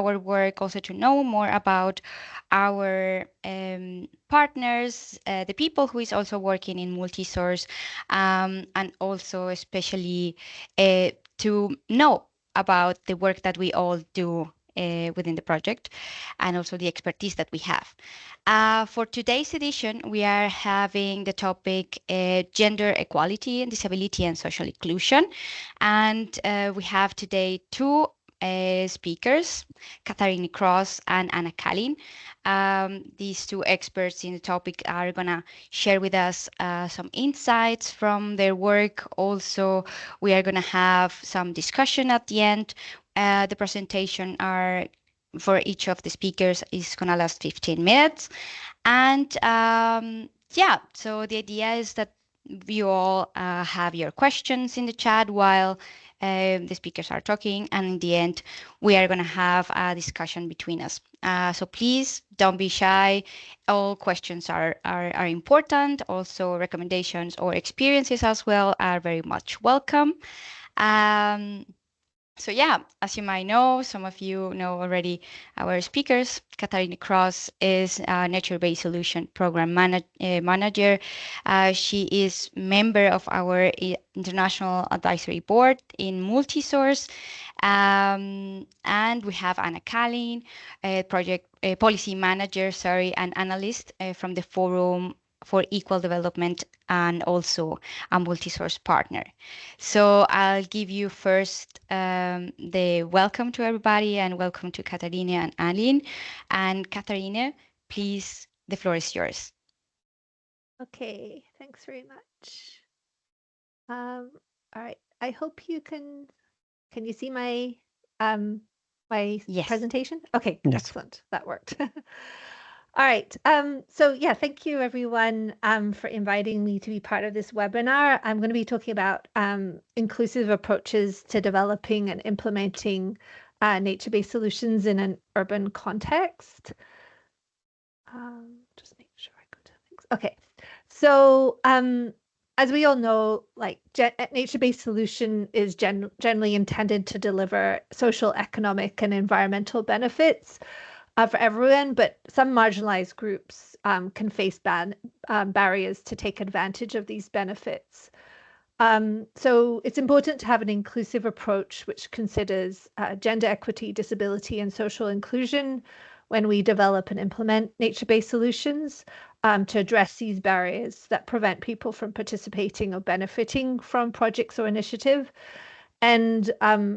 our work, also to know more about our partners, the people who is also working in multi-source, and also especially to know about the work that we all do within the project, and also the expertise that we have. For today's edition, we are having the topic gender equality and disability and social inclusion. And we have today two speakers, Katharine and Anna Kalin. These two experts in the topic are going to share with us some insights from their work. Also, we are going to have some discussion at the end. The presentation are for each of the speakers is going to last 15 minutes. And yeah, so the idea is that you all have your questions in the chat while the speakers are talking. And in the end, we are going to have a discussion between us. So please don't be shy. All questions are important. Also, recommendations or experiences as well are very much welcome. So yeah, as you might know, some of you know already our speakers. Katharine is a nature-based solution program manager. She is member of our international advisory board in MULTISOURCE. And we have Anna Kalin, project policy manager, and analyst from the Forum for Equal Development, and also a multi-source partner. So I'll give you first the welcome to everybody, and welcome to Katharine and Aline. And Katharine, please, the floor is yours. Okay, thanks very much. All right, I hope you can you see my Yes. presentation? Okay, Yes. excellent. That worked. All right. So yeah, thank you everyone for inviting me to be part of this webinar. I'm going to be talking about inclusive approaches to developing and implementing nature-based solutions in an urban context. Just make sure I go to things. Okay. So as we all know, like nature-based solution is generally intended to deliver social, economic, and environmental benefits for everyone, but some marginalized groups can face barriers to take advantage of these benefits. So it's important to have an inclusive approach which considers gender equity, disability, and social inclusion when we develop and implement nature-based solutions to address these barriers that prevent people from participating or benefiting from projects or initiative. And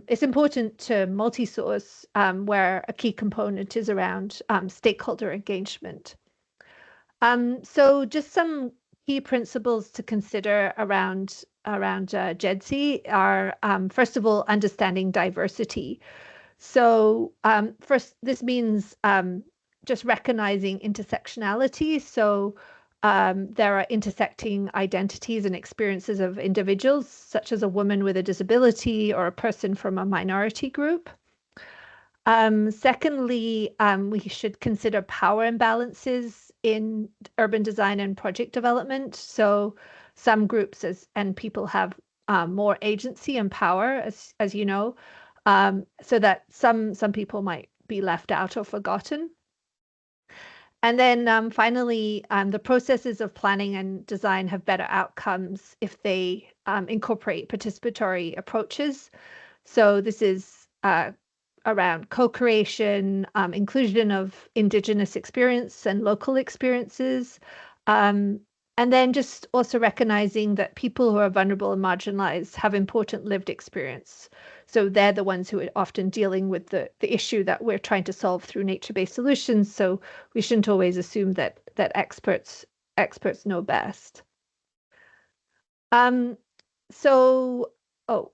it's important to multi-source where a key component is around stakeholder engagement. So just some key principles to consider around GEDC are, first of all, understanding diversity. So first, this means just recognizing intersectionality. So there are intersecting identities and experiences of individuals, such as a woman with a disability or a person from a minority group. Secondly, we should consider power imbalances in urban design and project development. So some groups and people have more agency and power, as you know, so that some people might be left out or forgotten. And then finally, the processes of planning and design have better outcomes if they incorporate participatory approaches. So this is around co-creation, inclusion of Indigenous experience and local experiences, and then just also recognizing that people who are vulnerable and marginalized have important lived experience. So they're the ones who are often dealing with the issue that we're trying to solve through nature-based solutions. So we shouldn't always assume that experts know best. So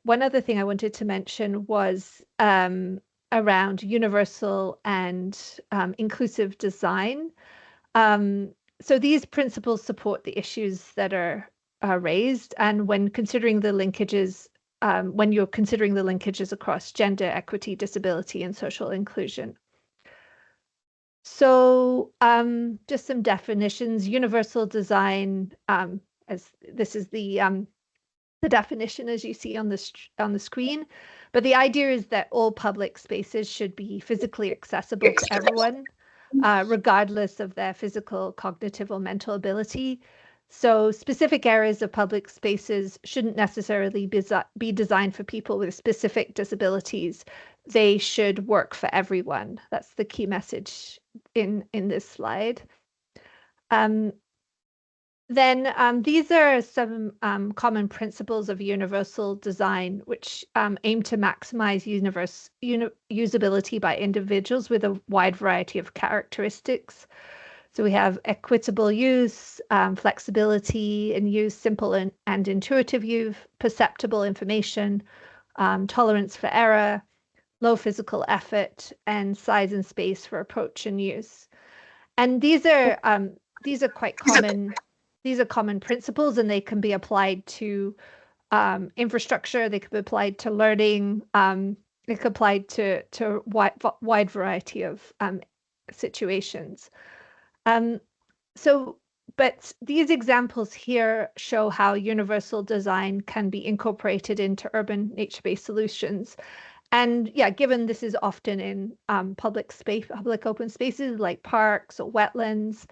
one other thing I wanted to mention was around universal and inclusive design. So these principles support the issues that are raised, and when considering the linkages, when you're considering the linkages across gender equity, disability, and social inclusion. So just some definitions. Universal design, as this is the the definition as you see on the screen. But the idea is that all public spaces should be physically accessible to everyone, regardless of their physical, cognitive, or mental ability. So specific areas of public spaces shouldn't necessarily be designed for people with specific disabilities. They should work for everyone. That's the key message in this slide. Then these are some common principles of universal design, which aim to maximize usability by individuals with a wide variety of characteristics. So we have equitable use, flexibility in use, simple and intuitive use, perceptible information, tolerance for error, low physical effort, and size and space for approach and use. And these are quite common. These are common principles, and they can be applied to infrastructure. They can be applied to learning. They can be applied to wide variety of situations. But these examples here show how universal design can be incorporated into urban nature-based solutions. And yeah, given this is often in public open spaces like parks or wetlands,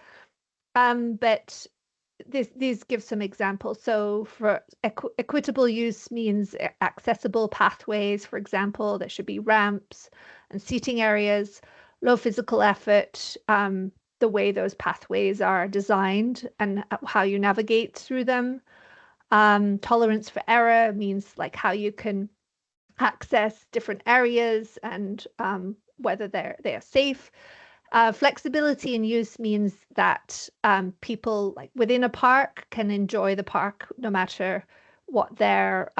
but these give some examples. So for equitable use means accessible pathways, for example, there should be ramps and seating areas, low physical effort, the way those pathways are designed and how you navigate through them. Tolerance for error means like how you can access different areas and whether they're safe. Flexibility in use means that people like within a park can enjoy the park no matter what their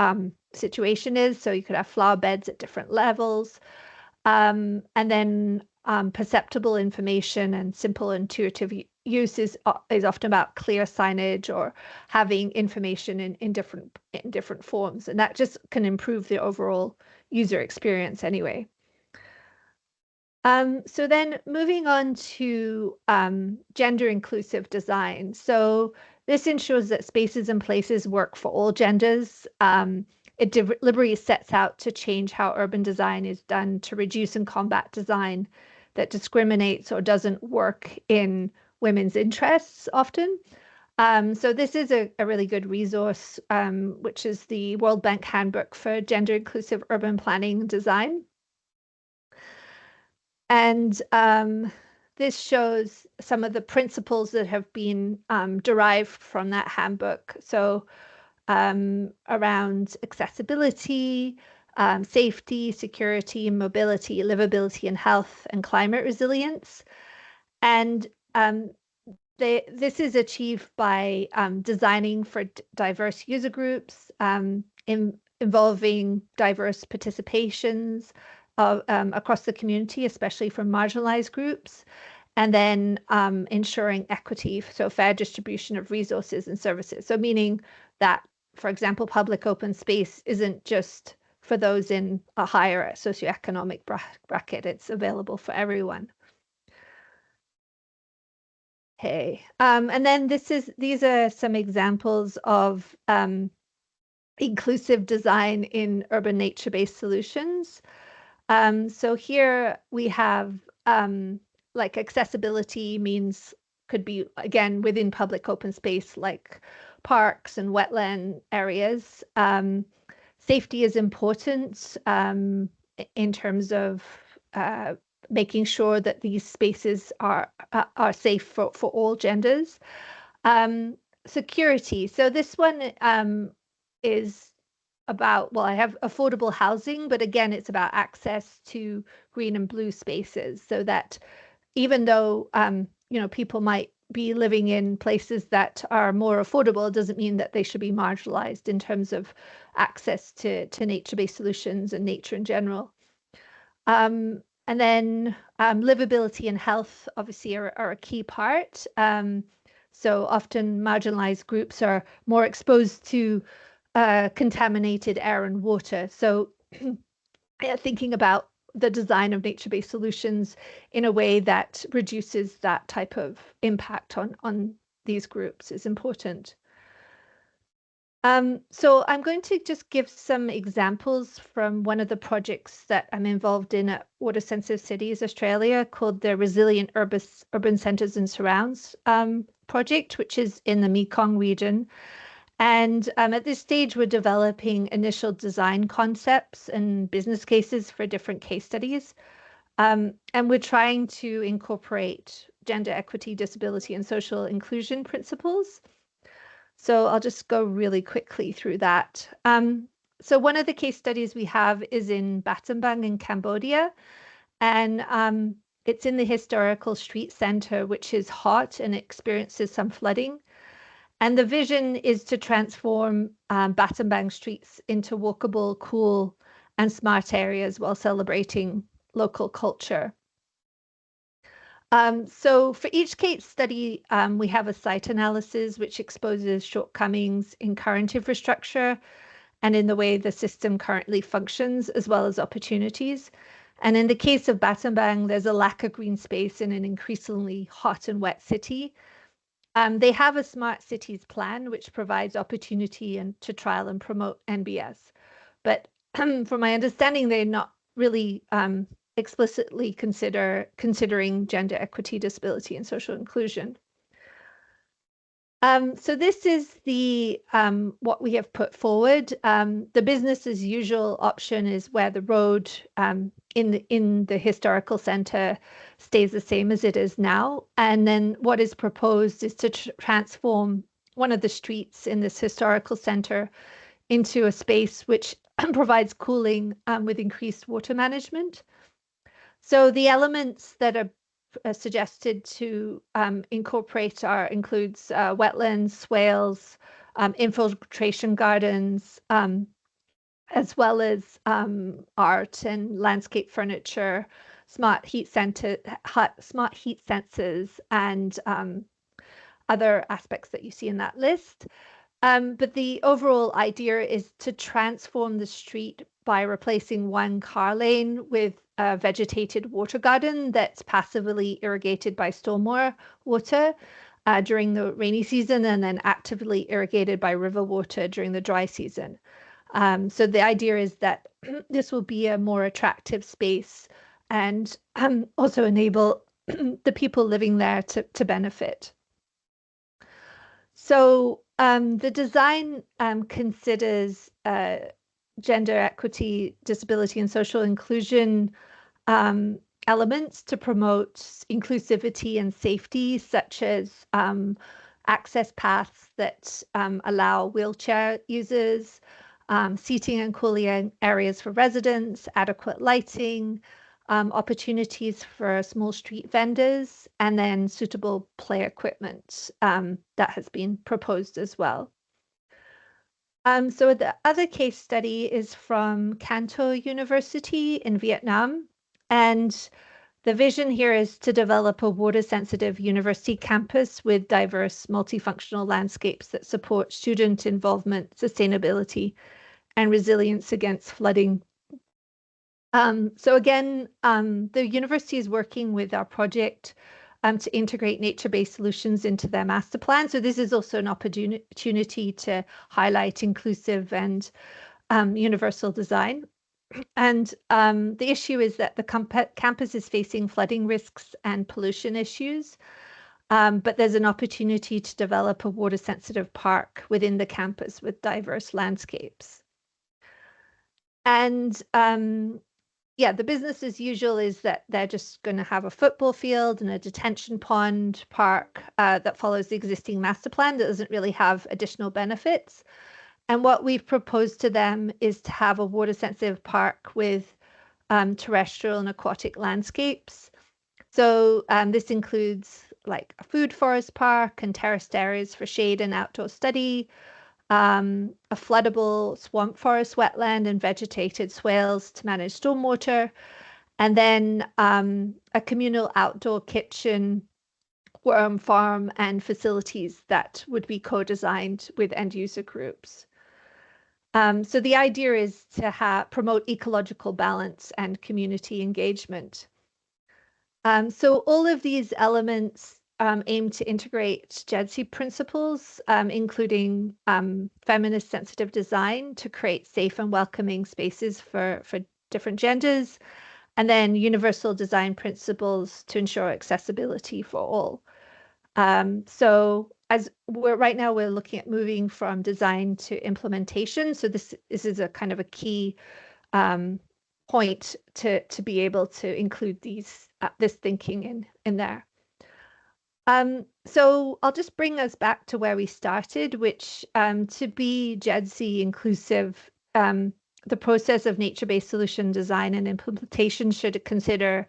situation is. So you could have flower beds at different levels. And then perceptible information and simple intuitive use is often about clear signage or having information in different forms, and that just can improve the overall user experience anyway. So then moving on to gender inclusive design. So this ensures that spaces and places work for all genders. It deliberately sets out to change how urban design is done to reduce and combat design that discriminates or doesn't work in women's interests often. So this is a really good resource, which is the World Bank Handbook for Gender Inclusive Urban Planning and Design. And this shows some of the principles that have been derived from that handbook. So around accessibility, safety, security, mobility, livability, and health and climate resilience. And this is achieved by designing for diverse user groups, involving diverse participations across the community, especially from marginalized groups, and then ensuring equity, so fair distribution of resources and services. So meaning that, for example, public open space isn't just for those in a higher socioeconomic bracket, it's available for everyone. Okay, and then these are some examples of inclusive design in urban nature-based solutions. So here we have like accessibility means could be again within public open space like parks and wetland areas. Safety is important in terms of making sure that these spaces are safe for all genders. Security. So this one is about, well, I have affordable housing, but again, it's about access to green and blue spaces so that even though, people might be living in places that are more affordable, it doesn't mean that they should be marginalized in terms of access to nature-based solutions and nature in general. And then livability and health obviously are a key part. So often marginalized groups are more exposed to contaminated air and water. So thinking about the design of nature-based solutions in a way that reduces that type of impact on these groups is important. So I'm going to just give some examples from one of the projects that I'm involved in at Water Sensitive Cities Australia called the Resilient Urban Centres and Surrounds project, which is in the Mekong region. And at this stage, we're developing initial design concepts and business cases for different case studies. And we're trying to incorporate gender equity, disability, and social inclusion principles. So I'll just go really quickly through that. So one of the case studies we have is in Battambang in Cambodia, and it's in the historical street center, which is hot and experiences some flooding. And the vision is to transform Battambang streets into walkable, cool, and smart areas while celebrating local culture. So for each case study, we have a site analysis which exposes shortcomings in current infrastructure and in the way the system currently functions, as well as opportunities. And in the case of Battambang, there's a lack of green space in an increasingly hot and wet city. They have a smart cities plan, which provides opportunity and to trial and promote NBS. But from my understanding, they're not really explicitly considering gender equity, disability, and social inclusion. So this is the what we have put forward. The business as usual option is where the road in the historical center stays the same as it is now. And then what is proposed is to transform one of the streets in this historical center into a space which provides cooling with increased water management. So the elements that are suggested to incorporate includes wetlands, swales, infiltration gardens, as well as art and landscape furniture, smart heat sensors, and other aspects that you see in that list. But the overall idea is to transform the street by replacing one car lane with a vegetated water garden that's passively irrigated by stormwater water during the rainy season and then actively irrigated by river water during the dry season. So the idea is that this will be a more attractive space and also enable the people living there to benefit. So the design considers gender equity, disability, and social inclusion elements to promote inclusivity and safety, such as access paths that allow wheelchair users, seating and cooling areas for residents, adequate lighting, opportunities for small street vendors, and then suitable play equipment that has been proposed as well. So the other case study is from Canto University in Vietnam. And the vision here is to develop a water-sensitive university campus with diverse multifunctional landscapes that support student involvement, sustainability, and resilience against flooding. So again, the university is working with our project to integrate nature-based solutions into their master plan. So this is also an opportunity to highlight inclusive and universal design. And the issue is that the campus is facing flooding risks and pollution issues, but there's an opportunity to develop a water-sensitive park within the campus with diverse landscapes. And yeah, the business as usual is that they're just going to have a football field and a detention pond park that follows the existing master plan that doesn't really have additional benefits. And what we've proposed to them is to have a water sensitive park with terrestrial and aquatic landscapes. So this includes like a food forest park and terraced areas for shade and outdoor study, a floodable swamp forest wetland and vegetated swales to manage stormwater, and then a communal outdoor kitchen, worm farm, and facilities that would be co-designed with end user groups. So the idea is to promote ecological balance and community engagement. So all of these elements aim to integrate JEDC principles, including feminist sensitive design to create safe and welcoming spaces for different genders, and then universal design principles to ensure accessibility for all. So as we're right now, we're looking at moving from design to implementation. So this is a kind of a key point to be able to include these this thinking in there. So I'll just bring us back to where we started, which to be JEDC inclusive, the process of nature-based solution design and implementation should consider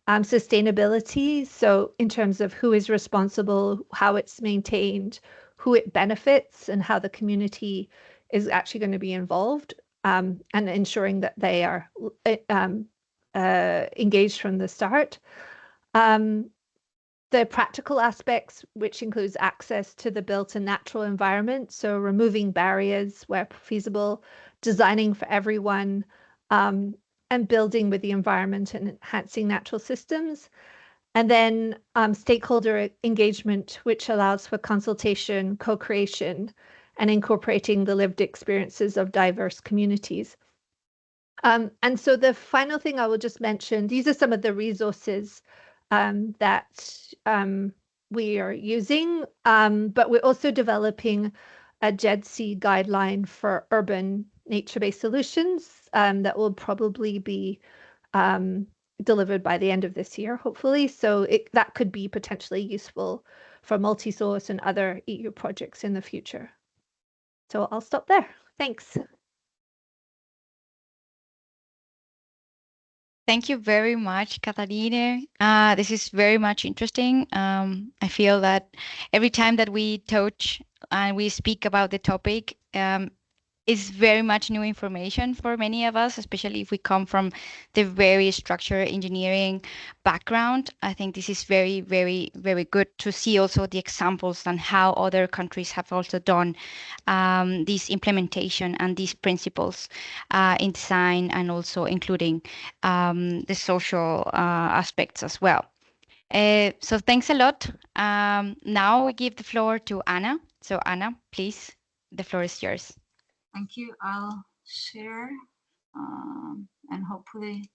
sustainability. So in terms of who is responsible, how it's maintained, who it benefits, and how the community is actually going to be involved, and ensuring that they are engaged from the start. The practical aspects, which includes access to the built and natural environment, so removing barriers where feasible, designing for everyone, and building with the environment and enhancing natural systems. And then stakeholder engagement, which allows for consultation, co-creation, and incorporating the lived experiences of diverse communities. And so the final thing I will just mention, these are some of the resources that we are using, but we're also developing a JEDC guideline for urban nature-based solutions that will probably be delivered by the end of this year, hopefully. So that could be potentially useful for MULTISOURCE and other EU projects in the future. So I'll stop there. Thanks. Thank you very much, Katharine. This is very much interesting. I feel that every time that we touch and we speak about the topic, is very much new information for many of us, especially if we come from the very structural engineering background. I think this is very, very, very good to see also the examples and how other countries have also done this implementation and these principles in design, and also including the social aspects as well. So thanks a lot. Now we give the floor to Anna. So Anna, please, the floor is yours. Thank you. I'll share and hopefully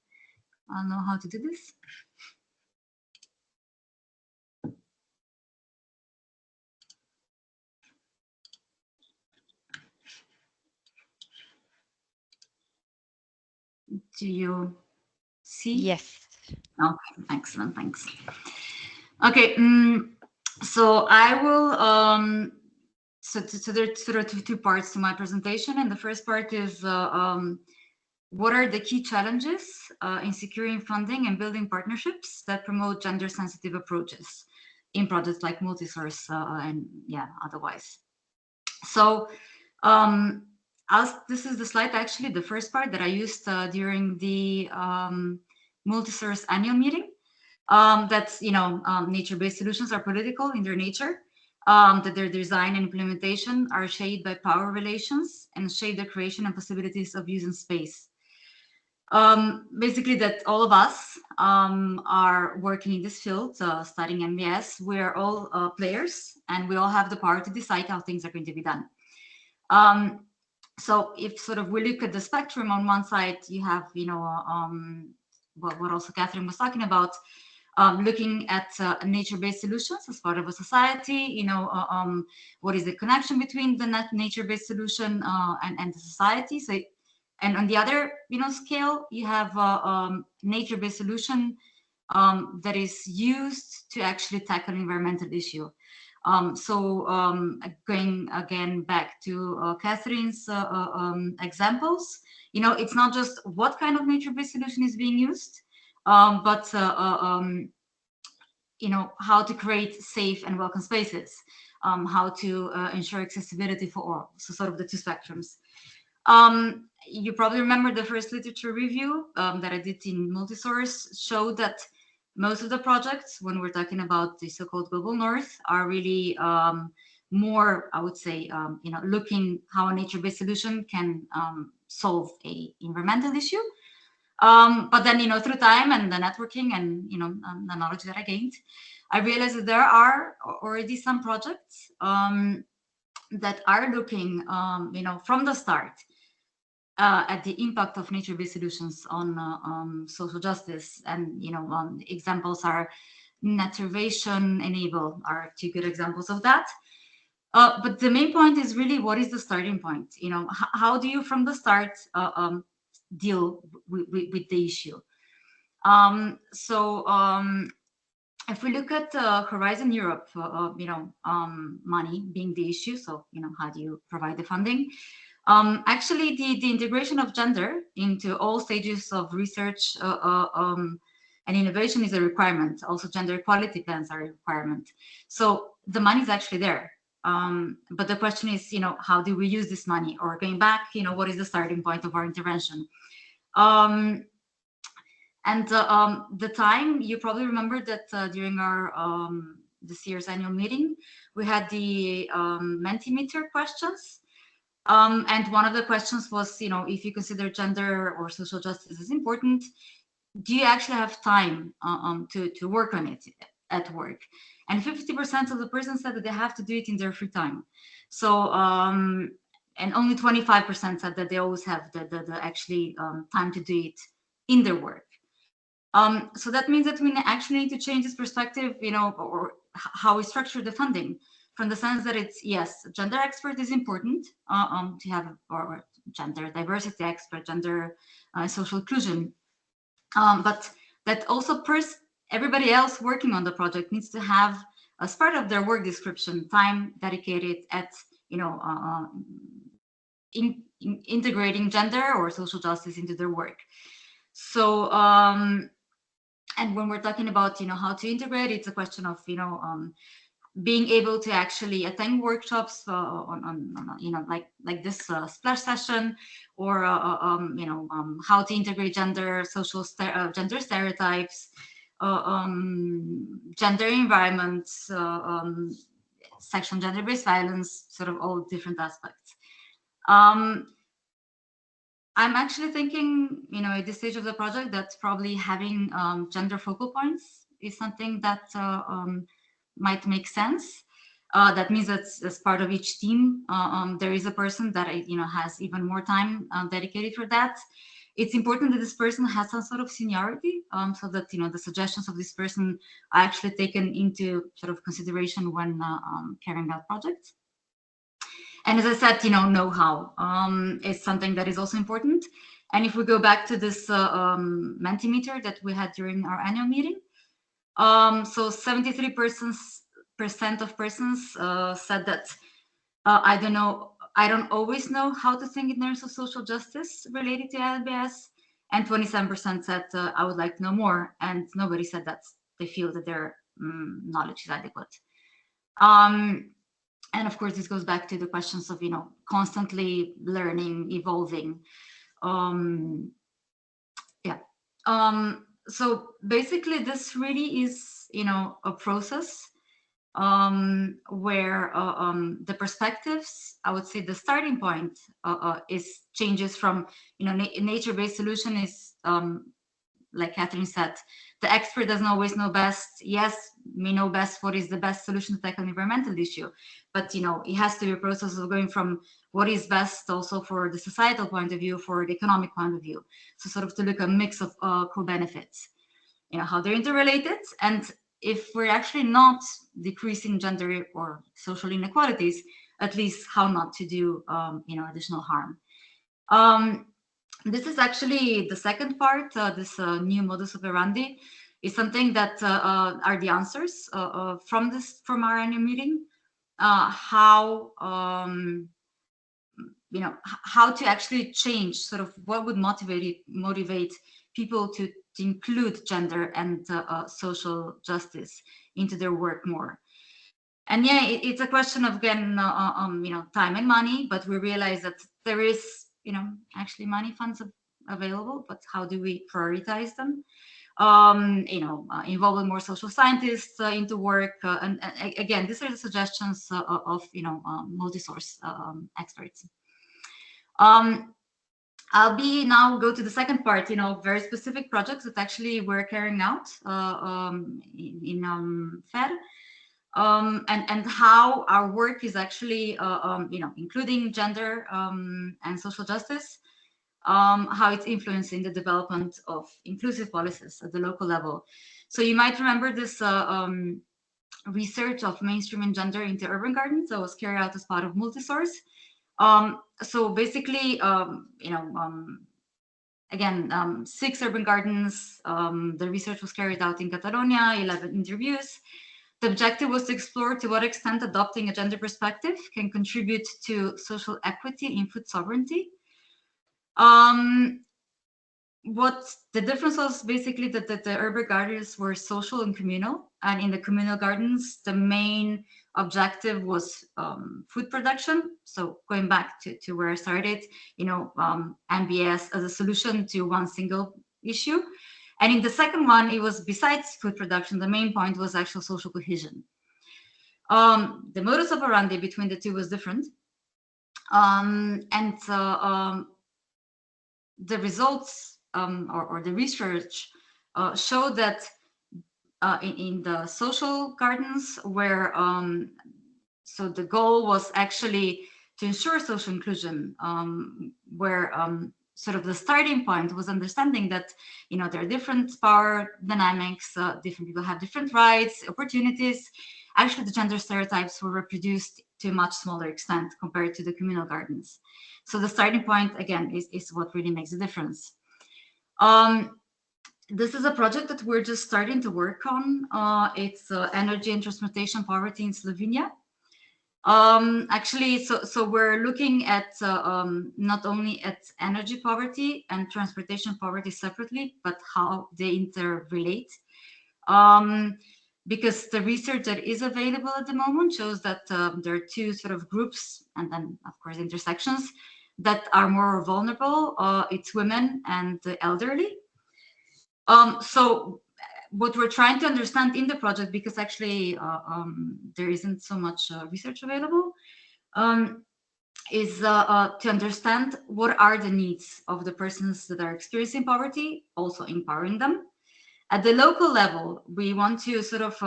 I'll know how to do this. Do you see? Yes. Okay, excellent, thanks. Okay, so I will, so there are sort of two parts to my presentation, and the first part is what are the key challenges in securing funding and building partnerships that promote gender-sensitive approaches in projects like MULTISOURCE and yeah, otherwise. So this is the slide, actually, the first part that I used during the MULTISOURCE annual meeting. That's, nature-based solutions are political in their nature, that their design and implementation are shaped by power relations and shape the creation and possibilities of using space. Basically, that all of us are working in this field, studying MBS. We're all players, and we all have the power to decide how things are going to be done. So if sort of we look at the spectrum, on one side, you have, what also Katharine was talking about, looking at nature-based solutions as part of a society, what is the connection between the nature-based solution and the society. So, and on the other, scale, you have nature-based solution that is used to actually tackle an environmental issue. Going again back to Katharine's examples, it's not just what kind of nature-based solution is being used, but how to create safe and welcome spaces, how to ensure accessibility for all. So sort of the two spectrums. You probably remember the first literature review that I did in MULTISOURCE showed that most of the projects, when we're talking about the so-called global north, are really more, I would say, looking how a nature-based solution can solve a environmental issue. But then, through time and the networking and, the knowledge that I gained, I realized that there are already some projects that are looking, from the start at the impact of nature-based solutions on social justice. And examples are Naturvation, Enable are two good examples of that. But the main point is really, what is the starting point? How do you from the start deal with the issue? If we look at Horizon Europe, money being the issue, so how do you provide the funding? Actually, the integration of gender into all stages of research and innovation is a requirement. Also, gender equality plans are a requirement. So the money is actually there. But the question is, how do we use this money? Or going back, what is the starting point of our intervention? The time, you probably remember that during our this year's annual meeting, we had the Mentimeter questions. And one of the questions was, if you consider gender or social justice as important, do you actually have time to work on it at work? And 50% of the person said that they have to do it in their free time. So, and only 25% said that they always have the actually time to do it in their work. So that means that we actually need to change this perspective, or how we structure the funding, from the sense that it's, yes, gender expert is important to have, or gender diversity expert, gender social inclusion, but that also everybody else working on the project needs to have, as part of their work description, time dedicated at integrating gender or social justice into their work. So and when we're talking about how to integrate, it's a question of being able to actually attend workshops on like this splash session, or how to integrate gender, gender stereotypes, gender environments, sexual and gender-based violence, sort of all different aspects. I'm actually thinking, at this stage of the project, that probably having gender focal points is something that might make sense. That means that as part of each team, there is a person that has even more time dedicated for that. It's important that this person has some sort of seniority, so that the suggestions of this person are actually taken into sort of consideration when carrying out projects. And as I said, know-how is something that is also important. And if we go back to this Mentimeter that we had during our annual meeting, so 73% of persons said that I don't always know how to think in terms of social justice related to LBS, and 27% said I would like to know more, and nobody said that they feel that their knowledge is adequate. And of course, this goes back to the questions of constantly learning, evolving. So basically, this really is a process where the perspectives, I would say the starting point is changes from nature-based solution is like Katharine said, the expert doesn't always know best. Yes, we know best what is the best solution to tackle an environmental issue, but it has to be a process of going from what is best also for the societal point of view, for the economic point of view. So sort of to look at a mix of co-benefits, how they're interrelated, and if we're actually not decreasing gender or social inequalities, at least how not to do additional harm. This is actually the second part. This new modus operandi is something that are the answers from our annual meeting. How to actually change, sort of what would motivate people to include gender and social justice into their work more. And yeah, it's a question of, again, time and money, but we realize that there is actually money funds available, but how do we prioritize them? Involving more social scientists into work, and again, these are the suggestions of multi-source experts. I'll be now go to the second part, very specific projects that actually we're carrying out in FED, and how our work is actually, including gender and social justice, how it's influencing the development of inclusive policies at the local level. So you might remember this research of mainstreaming gender into urban gardens that was carried out as part of MULTISOURCE. So basically, again, 6 urban gardens. The research was carried out in Catalonia, 11 interviews. The objective was to explore to what extent adopting a gender perspective can contribute to social equity in food sovereignty. What the difference was basically that the urban gardens were social and communal, and in the communal gardens, the main objective was food production. So going back to where I started, MBS as a solution to one single issue. And in the second one, it was besides food production, the main point was actual social cohesion. The modus operandi between the two was different. The results or the research showed that in the social gardens where so the goal was actually to ensure social inclusion, where sort of the starting point was understanding that there are different power dynamics, different people have different rights, opportunities. Actually, the gender stereotypes were reproduced to a much smaller extent compared to the communal gardens. So the starting point, again, is what really makes a difference. This is a project that we're just starting to work on. It's energy and transportation poverty in Slovenia. Actually, so we're looking at not only at energy poverty and transportation poverty separately, but how they interrelate. Because the research that is available at the moment shows that there are two sort of groups, and then of course intersections, that are more vulnerable. It's women and the elderly. So what we're trying to understand in the project, because actually there isn't so much research available, is to understand what are the needs of the persons that are experiencing poverty, also empowering them. At the local level, we want to sort of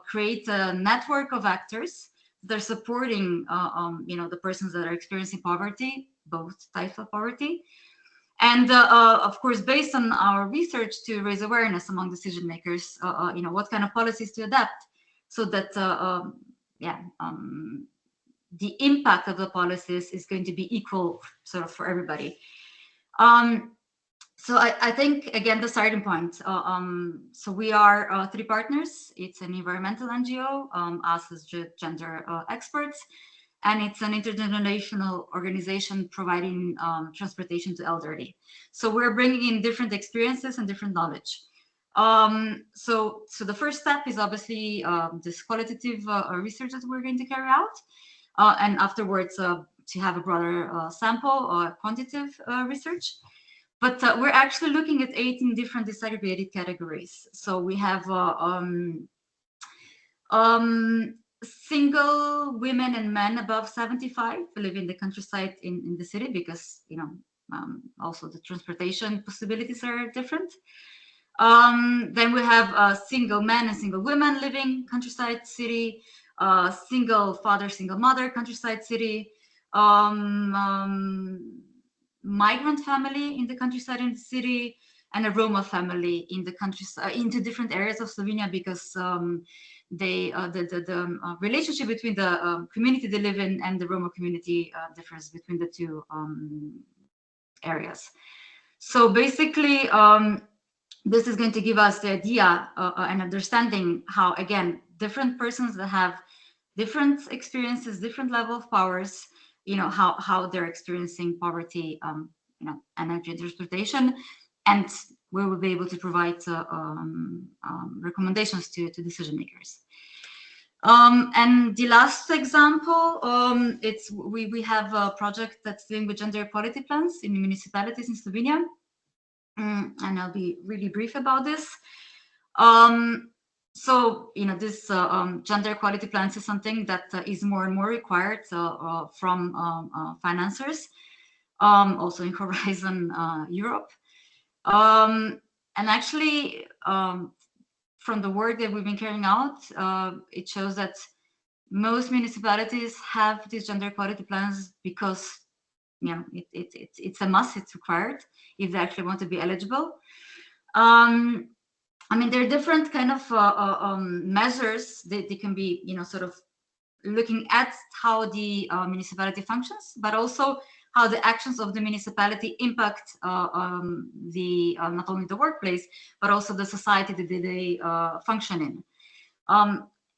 create a network of actors that are supporting the persons that are experiencing poverty, both types of poverty. And of course, based on our research, to raise awareness among decision makers, what kind of policies to adapt, so that the impact of the policies is going to be equal, sort of, for everybody. So I think, again, the starting point. So we are 3 partners. It's an environmental NGO, us as gender experts, and it's an intergenerational organization providing transportation to elderly. So we're bringing in different experiences and different knowledge. So the first step is obviously this qualitative research that we're going to carry out, and afterwards to have a broader sample or quantitative research. But we're actually looking at 18 different disaggregated categories. So we have single women and men above 75 who live in the countryside in the city, because also the transportation possibilities are different. Then we have single men and single women living countryside city, single father, single mother countryside city, migrant family in the countryside and the city, and a Roma family in the countryside, into different areas of Slovenia, because the relationship between the community they live in and the Roma community differs between the two areas. So basically, this is going to give us the idea and understanding how, again, different persons that have different experiences, different level of powers, how they're experiencing poverty, energy and transportation, and we will be able to provide recommendations to decision makers. And the last example, we have a project that's dealing with gender equality plans in municipalities in Slovenia, and I'll be really brief about this. So, this gender equality plans is something that is more and more required from financiers. also in Horizon Europe. And actually, from the work that we've been carrying out, it shows that most municipalities have these gender equality plans because it's a must, it's required if they actually want to be eligible. I mean, there are different kind of measures that they can be, sort of looking at how the municipality functions, but also how the actions of the municipality impact not only the workplace, but also the society that they function in.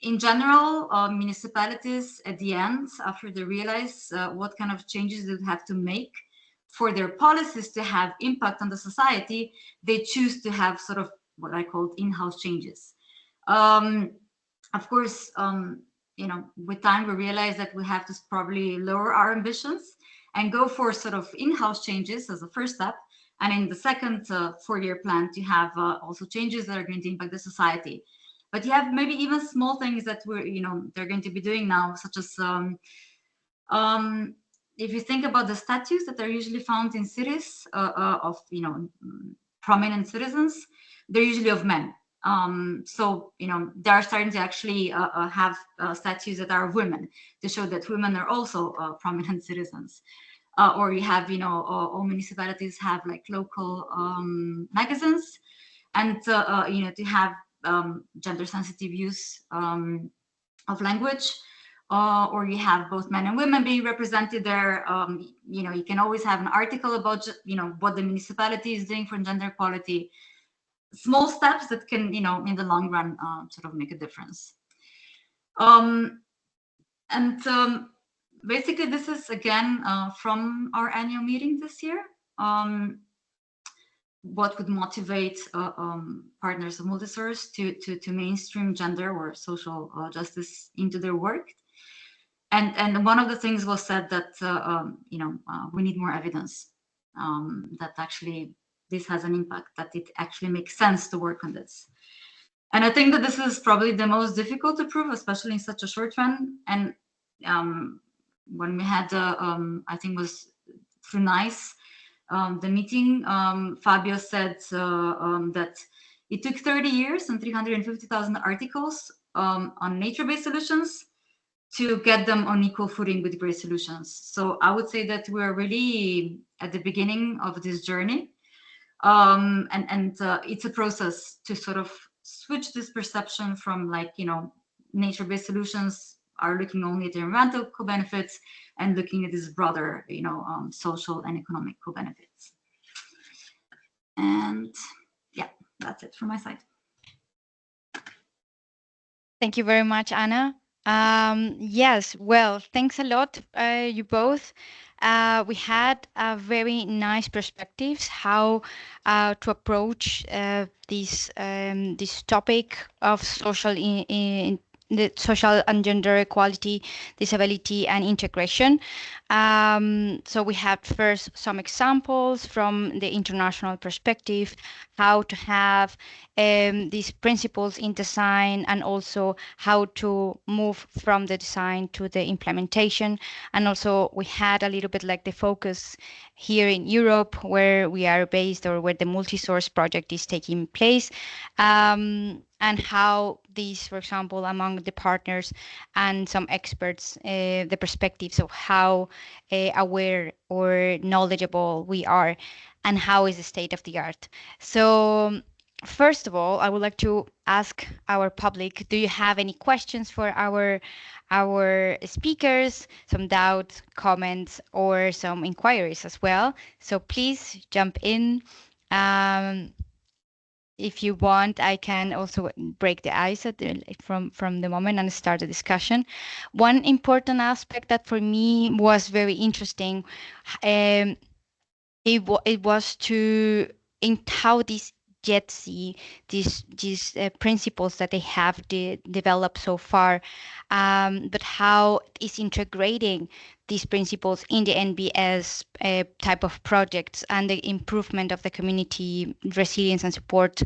In general, municipalities at the end, after they realize what kind of changes they have to make for their policies to have impact on the society, they choose to have sort of what I call in-house changes. Of course, with time we realize that we have to probably lower our ambitions and go for sort of in-house changes as a first step. And in the second 4-year plan to have also changes that are going to impact the society. But you have maybe even small things that they're going to be doing now, such as if you think about the statues that are usually found in cities of prominent citizens, they're usually of men. So they are starting to actually have statues that are of women to show that women are also prominent citizens. Or you have all municipalities have like local magazines, and to have gender sensitive use of language, or you have both men and women being represented there. You can always have an article about what the municipality is doing for gender equality. Small steps that can in the long run sort of make a difference. Basically this is again from our annual meeting this year. What would motivate partners of MULTISOURCE to mainstream gender or social justice into their work. And one of the things was said that we need more evidence that actually this has an impact, that it actually makes sense to work on this. And I think that this is probably the most difficult to prove, especially in such a short run. And when we had, I think it was through NICE, the meeting, Fabio said that it took 30 years and 350,000 articles on nature-based solutions to get them on equal footing with gray solutions. So I would say that we're really at the beginning of this journey. And it's a process to sort of switch this perception from nature-based solutions are looking only at the environmental co-benefits and looking at this broader, social and economic co-benefits. And yeah, that's it from my side. Thank you very much, Anna. Yes, well, thanks a lot, you both. We had very nice perspectives how to approach this topic of the social and gender equality, disability, and integration. So we had first some examples from the international perspective, how to have these principles in design, and also how to move from the design to the implementation. And also we had a little bit like the focus here in Europe, where we are based, or where the MULTISOURCE project is taking place, and how these, for example, among the partners and some experts, the perspectives of how aware or knowledgeable we are, and how is the state of the art. So first of all, I would like to ask our public, do you have any questions for our speakers, some doubts, comments, or some inquiries as well? So please jump in. If you want, I can also break the ice from the moment and start the discussion. One important aspect that for me was very interesting, it was to in how these JETSI, these principles that they have developed so far, but how it's integrating these principles in the NBS type of projects and the improvement of the community resilience and support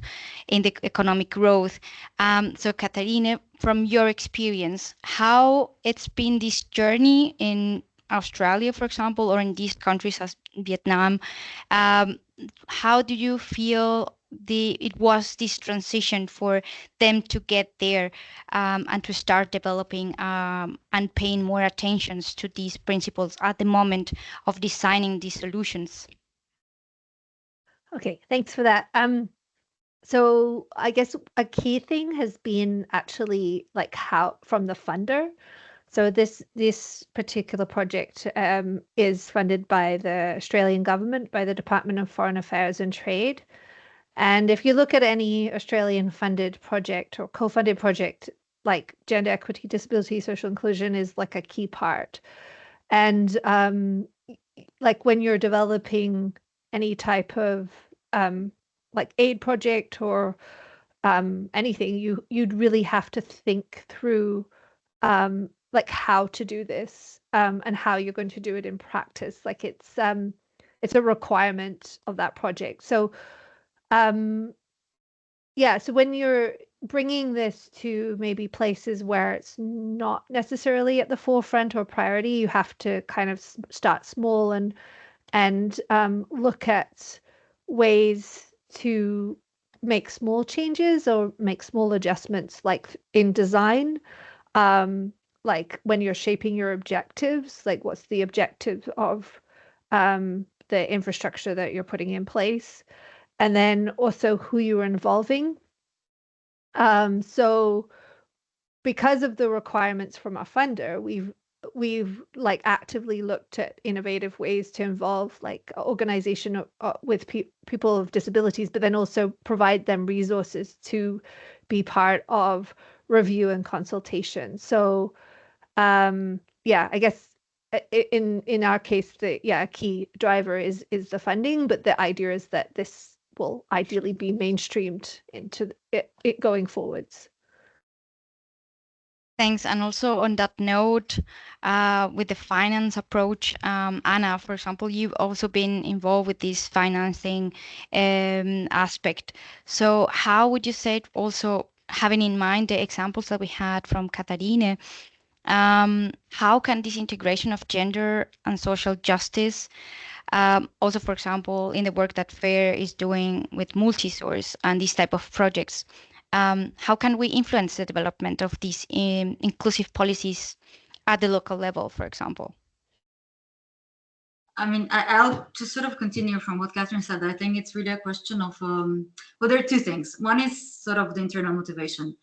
in the economic growth. So Katharine, from your experience, how it's been this journey in Australia, for example, or in these countries as Vietnam, how do you feel it was this transition for them to get there, and to start developing, and paying more attention to these principles at the moment of designing these solutions? Okay, thanks for that. So I guess a key thing has been actually like how from the funder. So this particular project is funded by the Australian government, by the Department of Foreign Affairs and Trade. And if you look at any Australian funded project or co-funded project, like gender equity, disability, social inclusion is like a key part. And like when you're developing any type of like aid project or anything, you'd really have to think through like how to do this and how you're going to do it in practice. Like it's a requirement of that project. So yeah, so when you're bringing this to maybe places where it's not necessarily at the forefront or priority, you have to kind of start small and look at ways to make small changes or make small adjustments, like in design, like when you're shaping your objectives, like what's the objective of the infrastructure that you're putting in place, and then also who you're involving. So because of the requirements from our funder, we've like actively looked at innovative ways to involve like organization with people of disabilities, but then also provide them resources to be part of review and consultation. So yeah, I guess in our case, a key driver is the funding, but the idea is that this will ideally be mainstreamed into it going forwards. Thanks. And also on that note, with the finance approach, Anna, for example, you've also been involved with this financing aspect. So how would you say, also having in mind the examples that we had from Katharine, how can this integration of gender and social justice, also, for example, in the work that FAIR is doing with MULTISOURCE and these type of projects, how can we influence the development of these inclusive policies at the local level, for example? I mean, I'll just sort of continue from what Katharine said. I think it's really a question of, well, there are two things. One is sort of the internal motivation.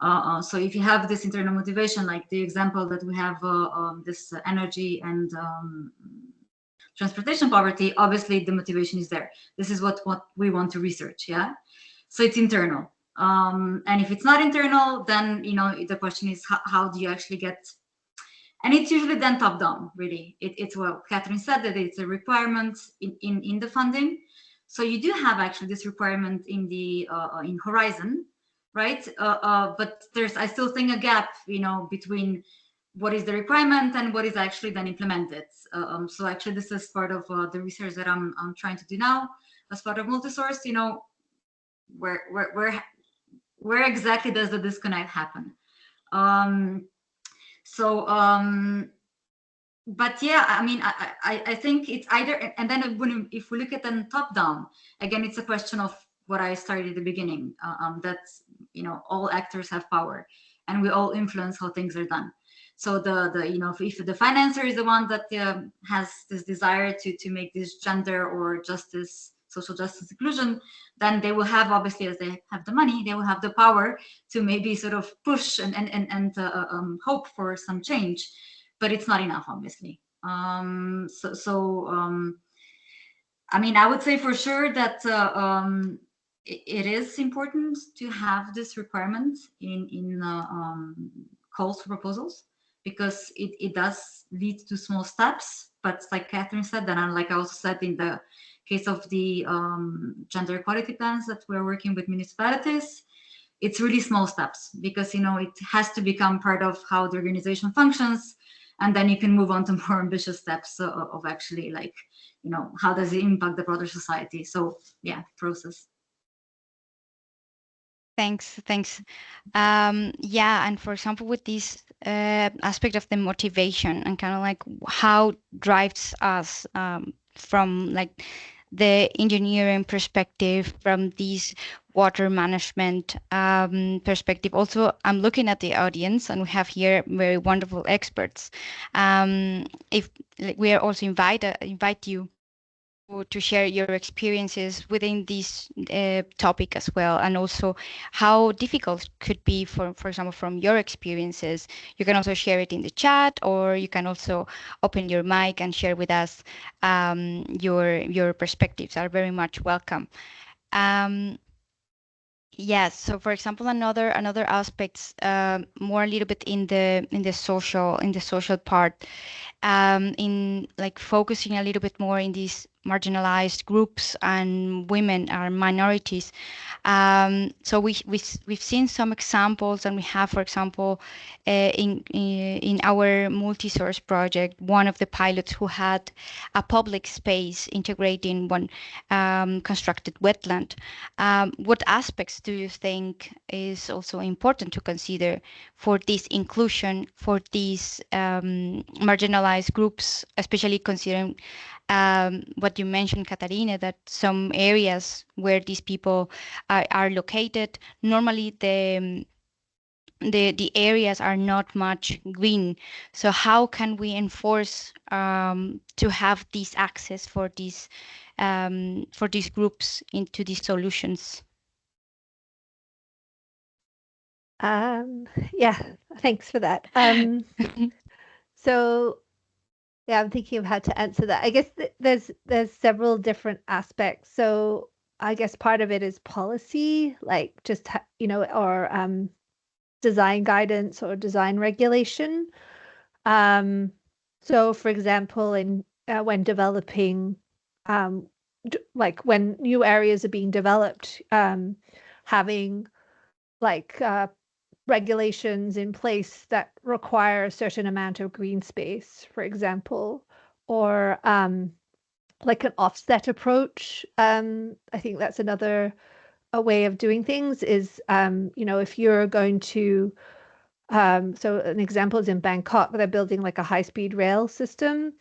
So if you have this internal motivation, like the example that we have, this energy and transportation poverty, obviously the motivation is there. This is what we want to research, yeah? So it's internal. And if it's not internal, then, you know, the question is how do you actually get, and it's usually then top down, really. It's what Katharine said, that it's a requirement in the funding. So you do have actually this requirement in the in Horizon, right? But there's, I still think, a gap, you know, between what is the requirement and what is actually then implemented. So actually this is part of the research that I'm trying to do now as part of MULTISOURCE, you know, where exactly does the disconnect happen? But yeah, I mean, I think it's either, and then if we look at them top down, again, it's a question of what I started at the beginning, that's, you know, all actors have power and we all influence how things are done. So the you know, if the financer is the one that has this desire to make this gender or justice, social justice inclusion, then they will have, obviously, as they have the money, they will have the power to maybe sort of push and hope for some change, but it's not enough, obviously. I mean, I would say for sure that it is important to have this requirement in calls for proposals, because it does lead to small steps. But like Katharine said, and like I also said in the case of the gender equality plans that we're working with municipalities, it's really small steps, because, you know, it has to become part of how the organization functions, and then you can move on to more ambitious steps of actually, like, you know, how does it impact the broader society? So yeah, process. Thanks. Yeah, and for example, with this aspect of the motivation and kind of like how drives us from like the engineering perspective, from this water management perspective. Also, I'm looking at the audience, and we have here very wonderful experts. If like, we are also invite you to share your experiences within this topic as well, and also how difficult could be for example from your experiences. You can also share it in the chat, or you can also open your mic and share with us. Your perspectives are very much welcome. um, Yes. So, for example, another aspects, more a little bit in the social part, in like focusing a little bit more in these marginalized groups and women or minorities. So we've seen some examples, and we have, for example, in our multi-source project, one of the pilots who had a public space integrating one constructed wetland. What aspects do you think is also important to consider for this inclusion, for these marginalized groups, especially considering what you mentioned, Katharine, that some areas where these people are located, normally the areas are not much green. So how can we enforce to have this access for these groups into these solutions? Yeah, thanks for that. So yeah, I'm thinking of how to answer that. I guess there's several different aspects. So I guess part of it is policy, like just or design guidance or design regulation. So for example, in when developing, like when new areas are being developed, having like regulations in place that require a certain amount of green space, for example, or like an offset approach. I think that's another a way of doing things is, if you're going to, so an example is in Bangkok, they're building like a high-speed rail system.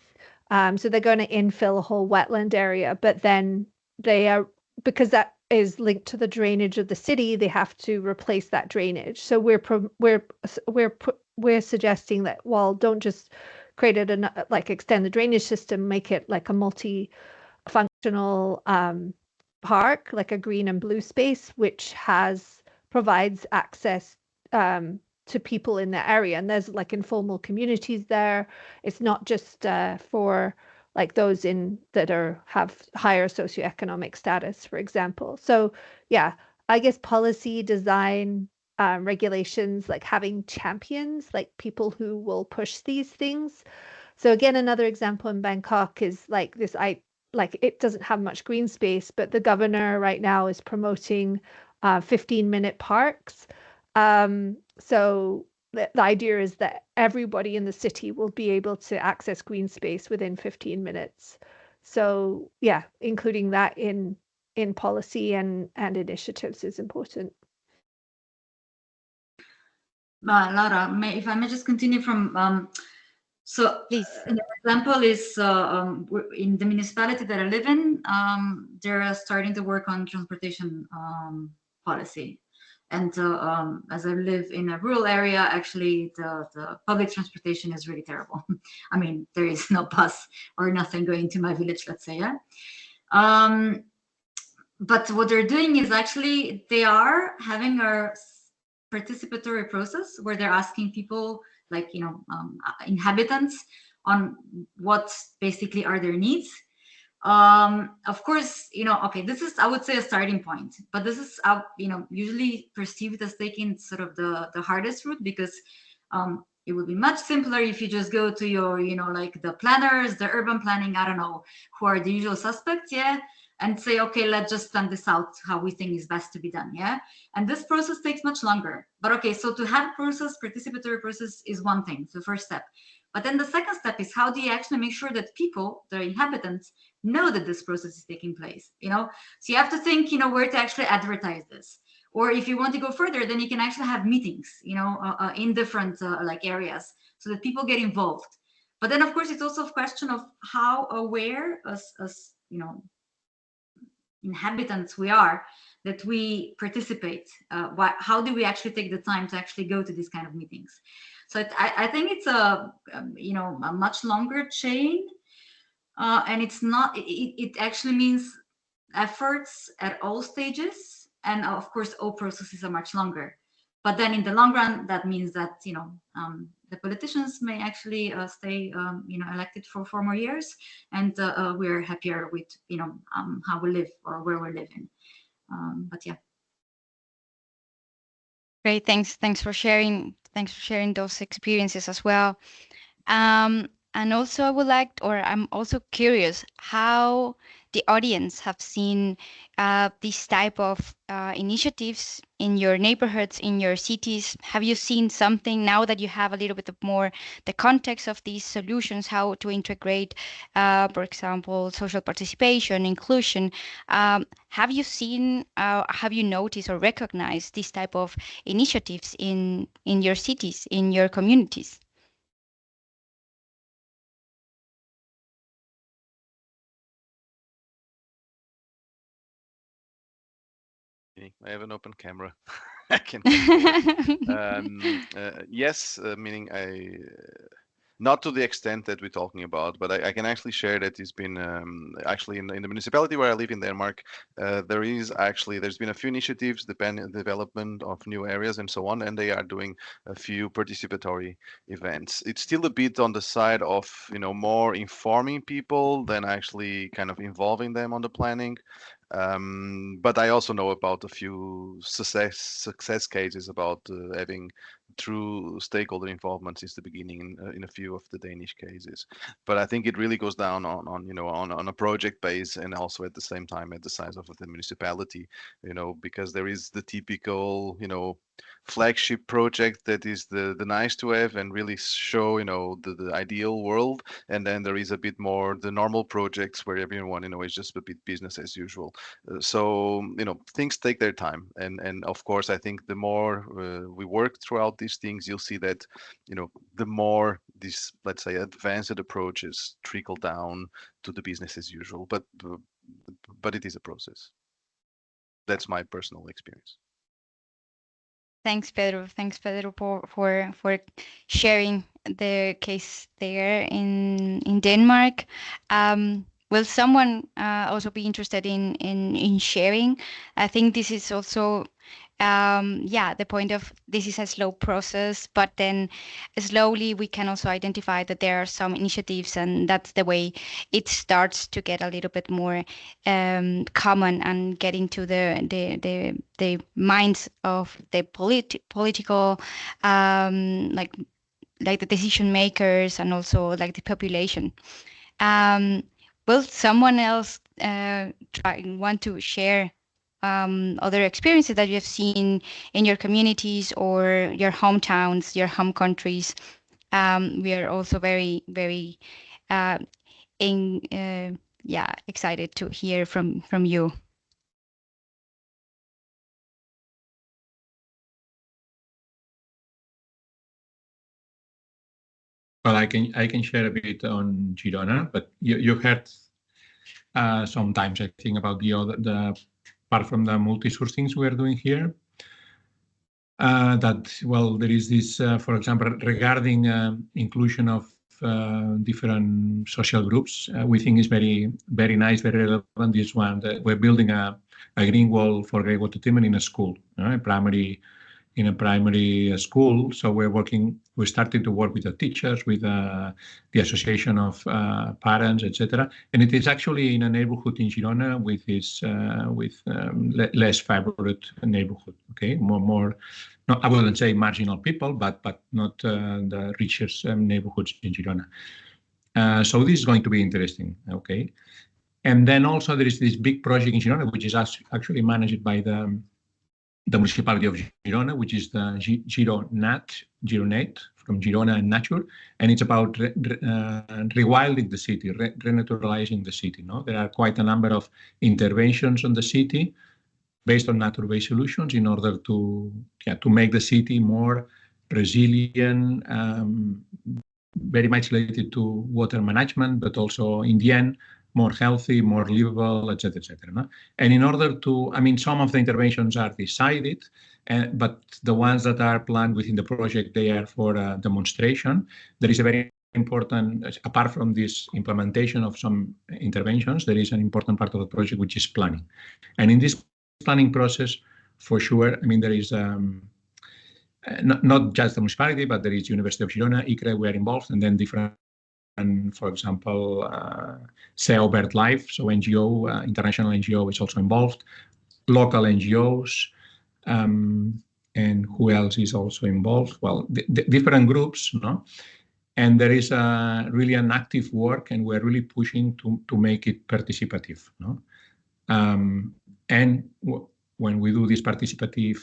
So they're going to infill a whole wetland area, but then they are, because that is linked to the drainage of the city, they have to replace that drainage. So we're suggesting that, well, don't just create it like extend the drainage system, make it like a multi-functional park, like a green and blue space, which provides access to people in the area. And there's like informal communities there. It's not just for like those that have higher socioeconomic status, for example. So yeah, I guess policy design, regulations, like having champions, like people who will push these things. So again, another example in Bangkok is like this, like it doesn't have much green space, but the governor right now is promoting 15-minute parks. So the idea is that everybody in the city will be able to access green space within 15 minutes. So yeah, including that in policy and initiatives is important. Laura, if I may just continue from so Please. an example is in the municipality that I live in, they're starting to work on transportation policy. And as I live in a rural area, actually the public transportation is really terrible. I mean, there is no bus or nothing going to my village, let's say, yeah. But what they're doing is actually they are having a participatory process where they're asking people, like inhabitants, on what basically are their needs. Of course, okay, this is, I would say, a starting point, but this is usually perceived as taking sort of the hardest route, because it would be much simpler if you just go to your like the planners, the urban planning, I don't know who are the usual suspects, yeah, and say, okay, let's just plan this out how we think is best to be done, yeah. And this process takes much longer. But okay, so to have participatory process is one thing, the first step. But then the second step is, how do you actually make sure that people, the inhabitants, know that this process is taking place? So you have to think, where to actually advertise this. Or if you want to go further, then you can actually have meetings, in different like areas, so that people get involved. But then, of course, it's also a question of how aware as inhabitants we are that we participate. How do we actually take the time to actually go to these kind of meetings? So I think it's a much longer chain, and it's not. It actually means efforts at all stages, and of course all processes are much longer. But then in the long run, that means that the politicians may actually stay elected for 4 more years, and we're happier with how we live or where we live in. But yeah. Great, thanks for sharing those experiences as well. And also I would like, or I'm also curious how the audience have seen this type of initiatives in your neighborhoods, in your cities. Have you seen something now that you have a little bit of more the context of these solutions, how to integrate, for example, social participation, inclusion? Have you noticed or recognized this type of initiatives in your cities, in your communities? I have an open camera. I can come forward. Yes, meaning not to the extent that we're talking about, but I can actually share that it's been actually in the municipality where I live in Denmark, there's been a few initiatives, development of new areas and so on, and they are doing a few participatory events. It's still a bit on the side of more informing people than actually kind of involving them on the planning. But I also know about a few success cases about having true stakeholder involvement since the beginning in a few of the Danish cases. But I think it really goes down on a project base, and also at the same time at the size of the municipality, because there is the typical flagship project that is the nice to have and really show the ideal world, and then there is a bit more the normal projects where everyone is just a bit business as usual. So things take their time, and of course I think the more we work throughout these things, you'll see that the more these, let's say, advanced approaches trickle down to the business as usual, but it is a process. That's my personal experience. Thanks, Pedro. Thanks, Pedro, for sharing the case there in Denmark. Will someone also be interested in sharing? I think this is also the point of this is a slow process, but then slowly we can also identify that there are some initiatives, and that's the way it starts to get a little bit more common and get into the minds of the political like the decision makers, and also like the population. Will someone else want to share other experiences that you have seen in your communities or your hometowns, your home countries? We are also very, very excited to hear from you. Well, I can share a bit on Girona, but you heard sometimes, I think, about the apart from the multi-source things we are doing here. There is this, for example, regarding inclusion of different social groups. We think is very, very nice, very relevant. This one, we're building a green wall for grey water treatment in a school, in a primary school. So we started to work with the teachers, with the association of parents, etc. And it is actually in a neighborhood in Girona with less favored neighborhood. Okay, more. No, I wouldn't say marginal people, but not the richest neighborhoods in Girona. So this is going to be interesting. Okay, and then also there is this big project in Girona, which is actually managed by the municipality of Girona, which is the Gironate from Girona and Nature, and it's about rewilding the city, renaturalizing the city. No, there are quite a number of interventions on the city based on nature-based solutions in order to make the city more resilient, very much related to water management, but also in the end, more healthy, more livable, etc., etc. No? And in order to, I mean, some of the interventions are decided, but the ones that are planned within the project, they are for demonstration. There is a very important, apart from this implementation of some interventions, there is an important part of the project which is planning. And in this planning process, for sure, I mean, there is not just the municipality, but there is University of Girona, ICRE, we are involved, and then different, for example, SEO BirdLife, so NGO, international NGO is also involved, local NGOs, and who else is also involved? Well, different groups, no? And there is really an active work, and we're really pushing to make it participative, no? And when we do these participatory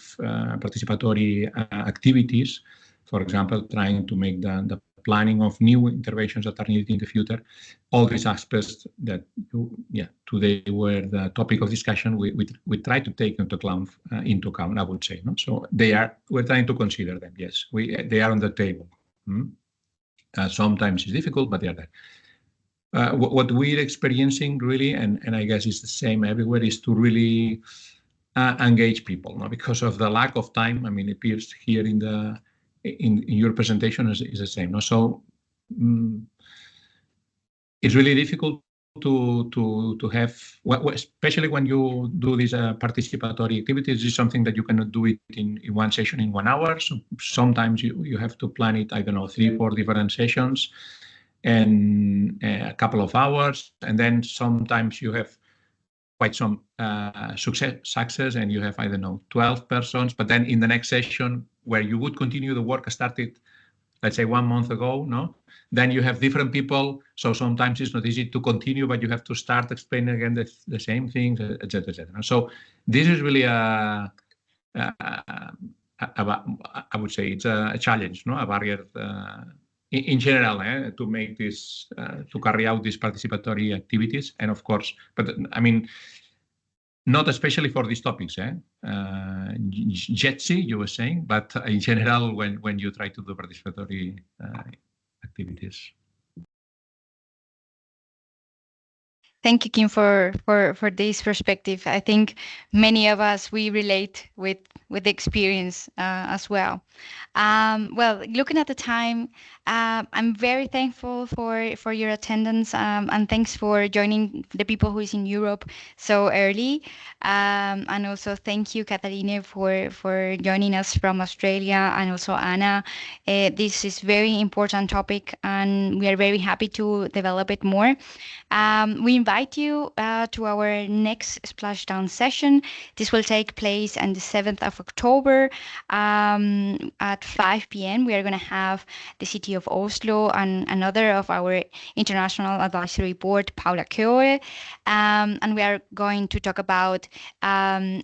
activities, for example, trying to make the planning of new interventions that are needed in the future, all these aspects that today were the topic of discussion, we try to take into account, I would say. No? So we're trying to consider them. Yes, they are on the table. Sometimes it's difficult, but they are there. What we're experiencing really, and I guess it's the same everywhere, is to really engage people, no? Because of the lack of time. I mean, it appears here in your presentation is the same. No? So it's really difficult to have, especially when you do these participatory activities. This is something that you cannot do it in one session in 1 hour. So sometimes you have to plan it, I don't know, 3, 4 different sessions and a couple of hours. And then sometimes you have quite some success and you have, I don't know, 12 persons. But then in the next session where you would continue the work started, let's say 1 month ago, no? Then you have different people. So sometimes it's not easy to continue, but you have to start explaining again the same things, etc., etc. So this is really I would say it's a challenge, no? A barrier in general to make this, to carry out these participatory activities. And of course, but I mean, not especially for these topics, JETSI, you were saying, but in general, when you try to do participatory activities. Thank you, Kim, for this perspective. I think many of us, we relate with the experience as well. Well, looking at the time, I'm very thankful for your attendance and thanks for joining the people who is in Europe so early. And also thank you, Katharine, for joining us from Australia, and also Anna. This is very important topic and we are very happy to develop it more. We invite you to our next Splashdown session. This will take place on the 7th of October at 5 p.m. We are going to have the city of Oslo and another of our international advisory board, Paula Køe, and we are going to talk about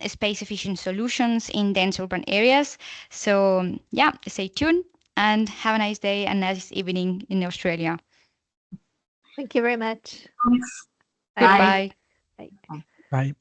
space efficient solutions in dense urban areas. So yeah, stay tuned and have a nice day and nice evening in Australia. Thank you very much. Thanks. Goodbye. Bye. Bye.